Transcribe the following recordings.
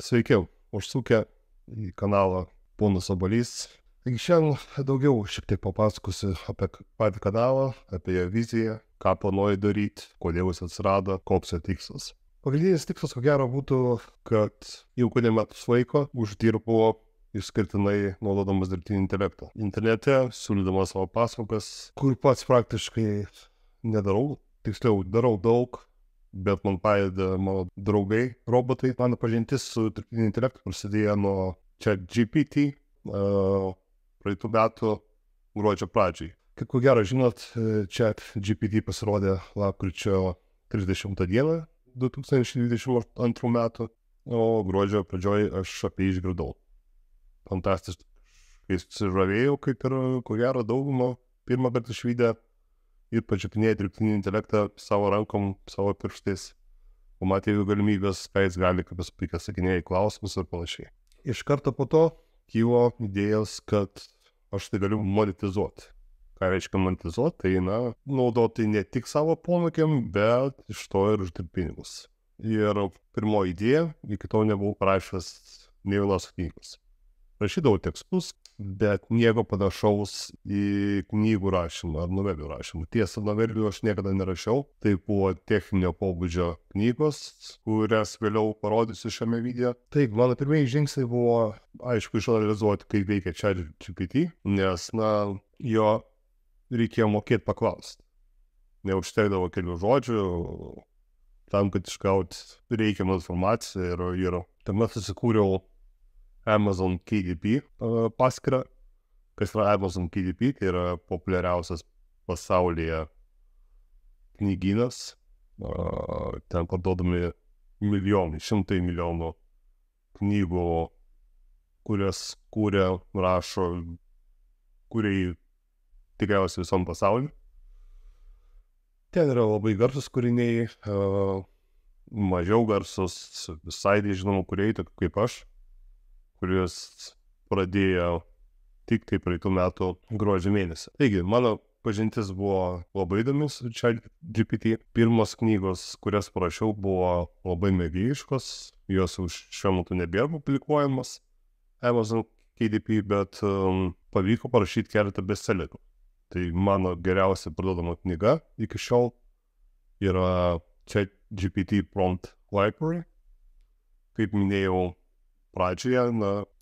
Sveiki, užsukę į kanalą Ponas Obuolys. Taigi šiandien daugiau šiek tiek papasakosiu apie patį kanalą, apie jo viziją, ką planuoju daryti, kodėl jis atsirado, koks jo tikslas. Pagrindinis tikslas, ko gero, būtų, kad jau kurį metus laiko uždirbu išskirtinai naudodamas dirbtinį intelektą. Internete, siūlydamas savo paslaugas, kur pats praktiškai nedarau, tiksliau darau daug, bet man padeda mano draugai, robotai. Mano pažintis su dirbtiniu intelektu prasidėjo nuo ChatGPT praeitų metų gruodžio pradžiai. Kaip ko gero žinot, ChatGPT pasirodė lapkričio 30 dieną 2022 metų, o gruodžio pradžioj aš apie jį išgirdau. Fantastiškai susižavėjau, kaip ir ko gero daugumą pirmą kartą išvydę ir pačiupinėję dirbtinį intelektą savo rankom, savo pirštais, pamatė jų galimybės, ką jis gali, kaip jis puikiai sakinėja į klausimus ir panašiai. Iš karto po to kilo idėjas, kad aš tai galiu monetizuoti. Ką reiškia monetizuoti? Tai, naudoti ne tik savo pomėgiam, bet iš to ir uždirbti pinigus. Ir pirmoji idėja, iki to nebuvau parašęs nė vienos knygos. Rašydavau tekstus, bet nieko panašaus į knygų rašymą ar novelių rašymą. Tiesa, novelių aš niekada nerašiau. Tai buvo techninio pobūdžio knygos, kurias vėliau parodysiu šiame video. Taip, mano pirmieji žingsniai buvo, aišku, išanalizuoti, kaip veikia ChatGPT, nes, jo reikėjo mokėti paklausti. Neužtekdavo kelių žodžių tam, kad išgauti reikiamą informaciją ir tuomet susikūriau Amazon KDP paskyrą. Kas yra Amazon KDP? Tai yra populiariausias pasaulyje knygynas. Ten parduodami milijonai, šimtai milijonų knygų, kurias kūrė, rašo, kūrėjai tikriausiai visom pasauliu. Ten yra labai garsus kūriniai, mažiau garsus, visai nežinomų kūrėjai, tokių kaip aš, kuris pradėjo tik tai praeitų metų gruodžio mėnesį. Taigi, mano pažintis buvo labai įdomi su ChatGPT. Pirmos knygos, kurias parašiau, buvo labai mėgėjiškos. Jos šiuo metu nebėra publikuojamos Amazon KDP, bet pavyko parašyti keletą bestsellerių. Tai mano geriausia parduodama knyga iki šiol yra ChatGPT Prompt Library. Kaip minėjau pradžioje,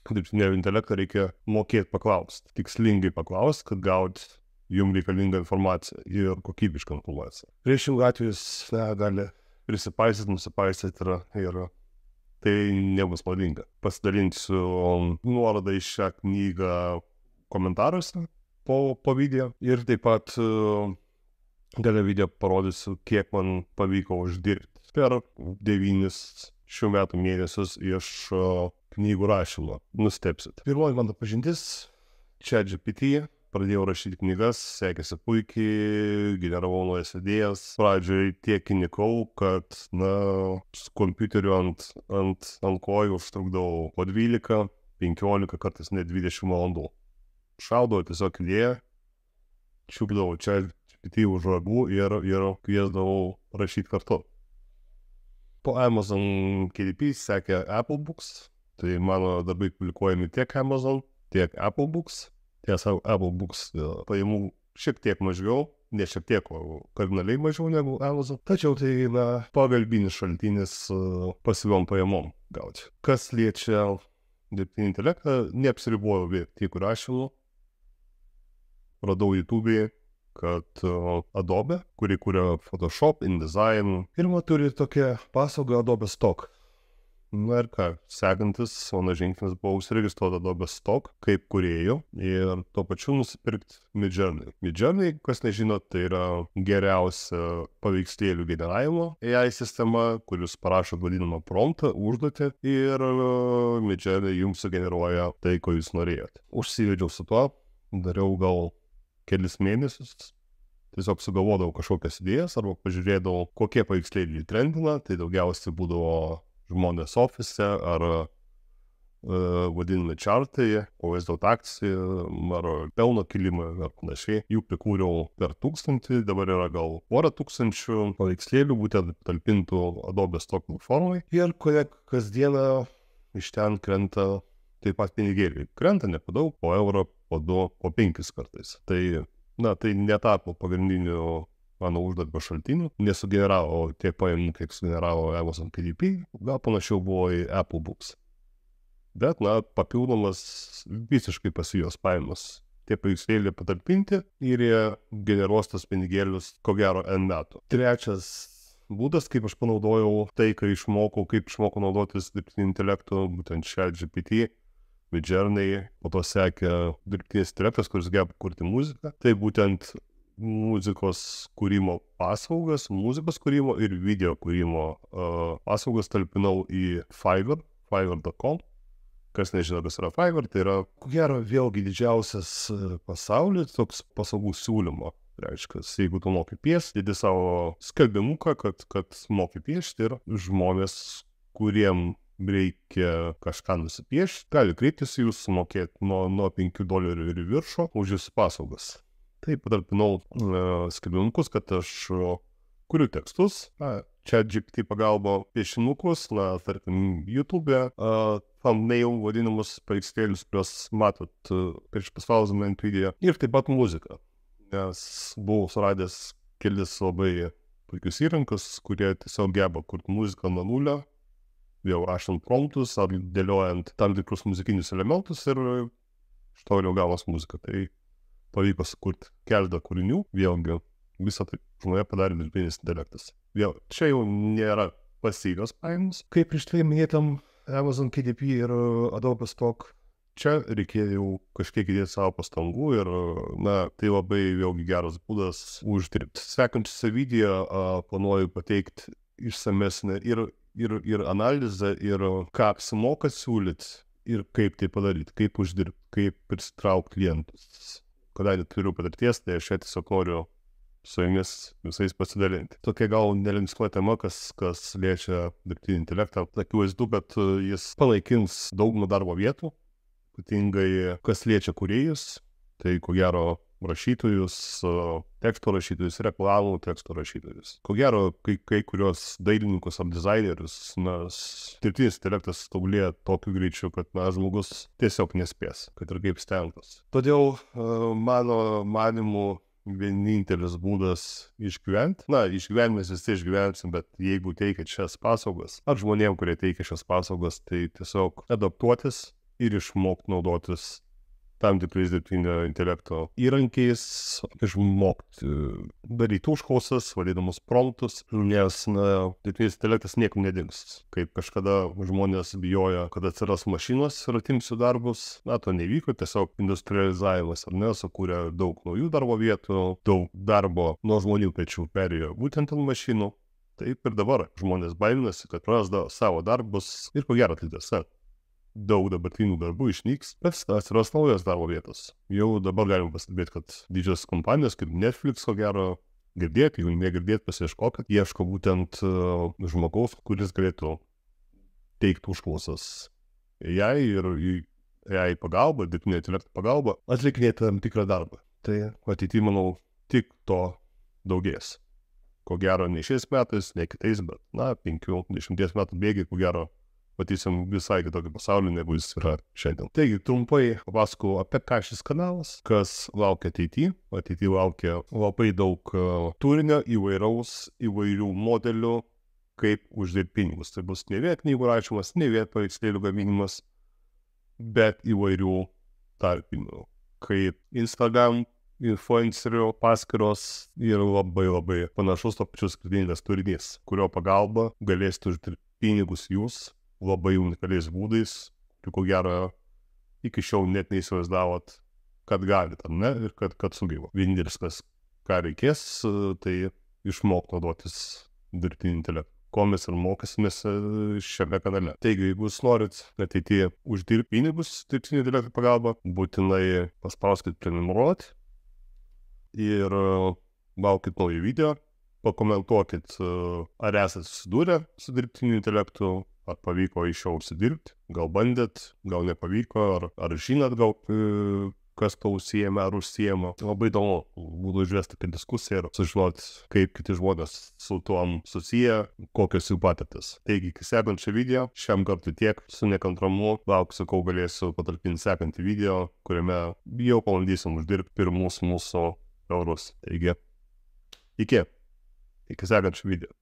dirbtinio intelekto reikia mokėti paklausti, tikslingai paklausti, kad gauti jums reikalingą informaciją ir kokybišką informaciją. Priešingų atvejus gali prisipaisyti, nusipaisyti ir tai nebus naudinga. Pasidalinsiu nuorodą į šią knygą komentaruose po video ir taip pat gale video parodysiu, kiek man pavyko uždirbti per 9 šių metų mėnesius iš knygų rašymo. Nustebsit. Pirmoji mano pažintis ChatGPT. Pradėjau rašyti knygas, sekėsi puikiai, generavau naujas idėjas. Pradžioj tiek įnikau, kad, su kompiuteriu ant kojų užtrukdavau po 12, 15, kartais net 20 valandų. Šaudavau tiesiog idėją, čiupdavau ChatGPT už ragų ir kviesdavau rašyti kartu. Po Amazon KDP sekė Apple Books, tai mano darbai publikuojami tiek Amazon, tiek Apple Books. Tiesa, Apple Books pajamų šiek tiek mažiau, ne šiek tiek, o kardinaliai mažiau negu Amazon. Tačiau tai pagalbinis šaltinis pasyviom pajamom gauti. Kas liečia dirbtinį intelektą, neapsiribuoju vien tik rašymu. Radau YouTube'e, kad Adobe, kuri kuria Photoshop, InDesign, pirmą turi tokią paslaugą Adobe Stock. Ir ką, sekantis mano žingsnis buvo užsiregistruoti Adobe Stock kaip kūrėjų ir tuo pačiu nusipirkti Midjourney. Midjourney, kas nežino, tai yra geriausia paveikslėlių generavimo AI sistema, kuris parašo vadinamą promptą, užduotį ir Midjourney jums sugeneruoja tai, ko jūs norėjot. Užsivedžiau su tuo, dariau gal kelis mėnesius, tiesiog sugalvodavau kažkokias idėjas arba pažiūrėdavau, kokie paveikslėliai trendina, tai daugiausiai būdavo žmonės ofise ar vadinami čartai, pavaizduot akciją ar pelno kilimą ar panašiai. Jų prikūriau per 1000, dabar yra gal porą tūkstančių paveikslėlių, būtent talpintų Adobe Stock platformai. Ir kasdieną iš ten krenta taip pat pinigėliai. Krenta ne po daug, po eurą, po 2, po 5 kartais. Tai, tai netapo pagrindiniu mano uždarbio šaltiniu, nesugeneravo tiek pajamų, kiek sugeneravo Amazon KDP, gal panašiau buvo į Apple Books. Bet, papildomas visiškai pasijos pajamas. Tie paveikslėliai patalpinti ir jie generuos tas pinigėlius, ko gero, N metų. Trečias būdas, kaip aš panaudojau tai, kaip išmokau naudotis dirbtiniu intelektu, būtent ChatGPT, Midjourney, po to sekė dirbtinis intelektas, kuris geba kurti muziką. Tai būtent muzikos kūrimo paslaugas, muzikos kūrimo ir video kūrimo paslaugas talpinau į Fiverr.com. Kas nežino, kas yra Fiverr, tai yra, ko gero, vėlgi didžiausias pasaulyje toks paslaugų siūlymo. Reiškia, jeigu tu moki piešti, dėdi savo skelbimuką, kad moki piešti ir žmonės, kuriem reikia kažką nusipiešti, gali kreiptis į jūs, sumokėti nuo $5 ir viršų už jūsų paslaugas. Taip, patalpinau skelbimukus, kad aš kuriu tekstus, ChatGPT pagalba piešinukus, tarkim, YouTube'e, thumbnail vadinamus paveikslėlius, kuriuos matot prieš paspausdinant video, ir taip pat muziką. Nes buvau suradęs kelis labai puikius įrankius, kurie tiesiog geba kurti muziką nuo nulio, vėl rašant promptus, ar dėliojant tam tikrus muzikinius elementus ir iš to jau gavos muzika. Tai pavyko sukurti keletą kūrinių, vėlgi visą tai žmonė padarė dirbtinis intelektas. Vėl, čia jau nėra pasyvios pajamos. Kaip prieš tai minėtam Amazon KDP ir Adobe Stock, čia reikėjo kažkiek įdėti savo pastangų ir, tai labai vėlgi geras būdas uždirbti. Sekančiose video planuoju pateikti išsamesnę ir analizę, ir ką apsimoka siūlyti, ir kaip tai padaryti, kaip uždirbti, kaip prisitraukti klientus. Kadangi turiu patirties, tai aš čia tiesiog noriu su jumis visais pasidalinti. Tokia gal nelinksma tema, kas liečia dirbtinį intelektą. Akivaizdu, kad jis panaikins daugumą darbo vietų, ypatingai kas liečia kūrėjus, tai ko gero rašytojus, teksto rašytojus, reklamų teksto rašytojus. Ko gero, kai kurios dailininkus ar dizainerius, nes dirbtinis intelektas tobulėja tokiu greičiu, kad žmogus tiesiog nespės, kad ir kaip stengtas. Todėl mano manimu vienintelis būdas išgyventi. Išgyvenimas visi išgyvensim, bet jeigu teikia šias paslaugas, ar žmonėm, kurie teikia šias paslaugas, tai tiesiog adaptuotis ir išmokti naudotis tam tikrais dirbtinio intelekto įrankiais, išmokti daryti užklausas, vadinamus promptus, nes dirbtinis intelektas niekur nedings. Kaip kažkada žmonės bijojo, kad atsiras mašinos ir atimsiu darbus, to nevyko, tiesiog industrializavimas, sukūrė daug naujų darbo vietų, daug darbo nuo žmonių pečių perėjo būtent ant mašinų. Taip ir dabar žmonės baiminasi, kad prarasda savo darbus ir ko gero atliktas. Daug dabartinių darbų išnyks, bet atsiras naujos darbo vietos. Jau dabar galim pastebėti, kad didžios kompanijos kaip Netflix, ko gero, girdėti, jeigu negirdėti, pasiieškokit, ieško būtent žmogaus, kuris galėtų teikti užklausas AI ir AI pagalba, dirbtinio intelekto pagalba, atlikinėti tam tikrą darbą. Tai ateityje, manau, tik to daugės. Ko gero, ne šiais metais, ne kitais, bet 5-10 metų bėgiai, ko gero, matysim visai kitokį pasaulį, negu jis yra šiandien. Taigi, trumpai papasakau apie ką šis kanalas, kas laukia ateityje. Ateityje laukia labai daug turinio, įvairių modelių, kaip uždirbti pinigus. Tai bus ne vien knygų rašymas, ne vien paveikslėlių gaminimas, bet įvairių tarpinių, kaip Instagram, influencerių paskyros ir labai panašus to pačius skirtingas turinys, kurio pagalba galėsite uždirbti pinigus jūs labai unikaliais būdais, ko gero iki šiol net neįsivaizdavot, kad galit, ir kad sugyvo. Vienintelis, ką reikės, tai išmokti naudotis dirbtinį intelektą, ko mes ir mokysimės šiame kanale. Taigi, jeigu jūs norit ateityje uždirbti pinigus dirbtinio intelekto pagalba, būtinai paspauskit prenumeruoti ir laukit naujo video, pakomentuokit, ar esate susidūrę su dirbtiniu intelektu, ar pavyko iš jo užsidirbti, gal bandėt, gal nepavyko, ar žinot gal kas to užsiėmė ar užsiėma. Labai įdomu būtų išvesti apie diskusiją ir sužinoti, kaip kiti žmonės su tuom susiję, kokios jų patirtis. Taigi, iki sekančio video, šiam kartui tiek, su nekantramu, lauksiu, kol galėsiu patalpinti sekantį video, kuriame jau pabandysim uždirbti pirmus mūsų eurus. Taigi, iki sekančio video.